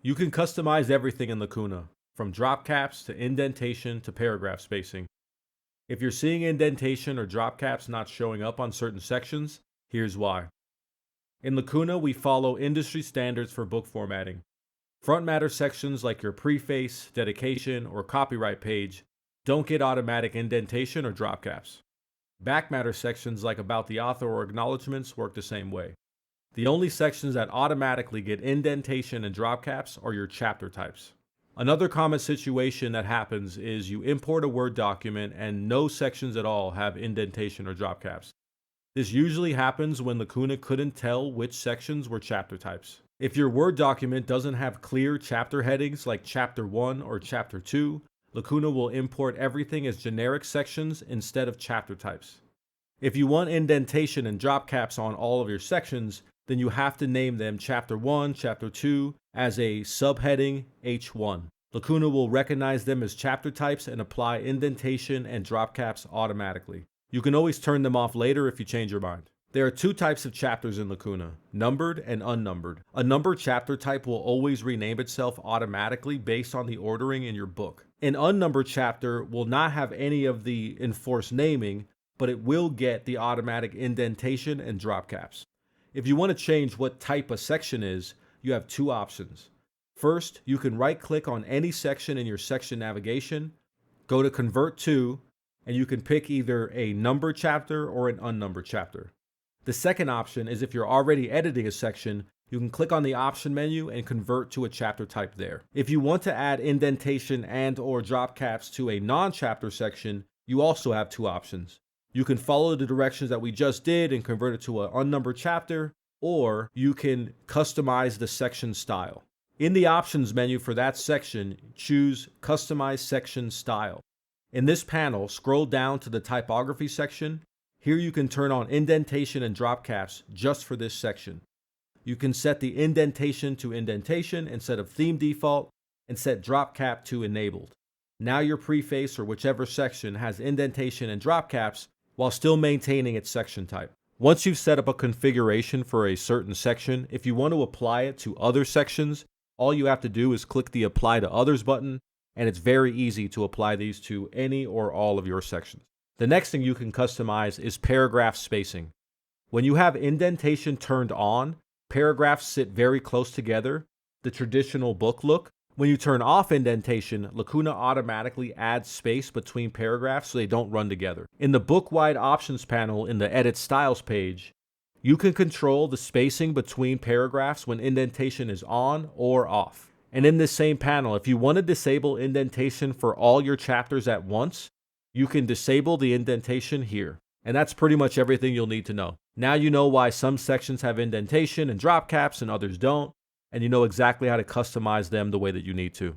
You can customize everything in Lacuna, from drop caps to indentation to paragraph spacing. If you're seeing indentation or drop caps not showing up on certain sections, here's why. In Lacuna, we follow industry standards for book formatting. Front matter sections like your preface, dedication, or copyright page don't get automatic indentation or drop caps. Back matter sections like about the author or acknowledgments work the same way. The only sections that automatically get indentation and drop caps are your chapter types. Another common situation that happens is you import a Word document and no sections at all have indentation or drop caps. This usually happens when Lacuna couldn't tell which sections were chapter types. If your Word document doesn't have clear chapter headings like Chapter 1 or Chapter 2, Lacuna will import everything as generic sections instead of chapter types. If you want indentation and drop caps on all of your sections, then you have to name them Chapter 1, Chapter 2 as a subheading H1. Lacuna will recognize them as chapter types and apply indentation and drop caps automatically. You can always turn them off later if you change your mind. There are two types of chapters in Lacuna, numbered and unnumbered. A numbered chapter type will always rename itself automatically based on the ordering in your book. An unnumbered chapter will not have any of the enforced naming, but it will get the automatic indentation and drop caps. If you want to change what type a section is, you have two options. First, you can right-click on any section in your section navigation, go to Convert To, and you can pick either a numbered chapter or an unnumbered chapter. The second option is if you're already editing a section, you can click on the option menu and convert to a chapter type there. If you want to add indentation and/or drop caps to a non-chapter section, you also have two options. You can follow the directions that we just did and convert it to an unnumbered chapter, or you can customize the section style. In the options menu for that section, choose Customize Section Style. In this panel, scroll down to the typography section. Here you can turn on indentation and drop caps just for this section. You can set the indentation to indentation instead of theme default and set drop cap to enabled. Now your preface or whichever section has indentation and drop caps while still maintaining its section type. Once you've set up a configuration for a certain section, if you want to apply it to other sections, all you have to do is click the Apply to Others button, and it's very easy to apply these to any or all of your sections. The next thing you can customize is paragraph spacing. When you have indentation turned on, paragraphs sit very close together, the traditional book look. When you turn off indentation, Lacuna automatically adds space between paragraphs so they don't run together. In the book-wide options panel in the Edit Styles page, you can control the spacing between paragraphs when indentation is on or off. And in this same panel, if you want to disable indentation for all your chapters at once, you can disable the indentation here. And that's pretty much everything you'll need to know. Now you know why some sections have indentation and drop caps and others don't, and you know exactly how to customize them the way that you need to.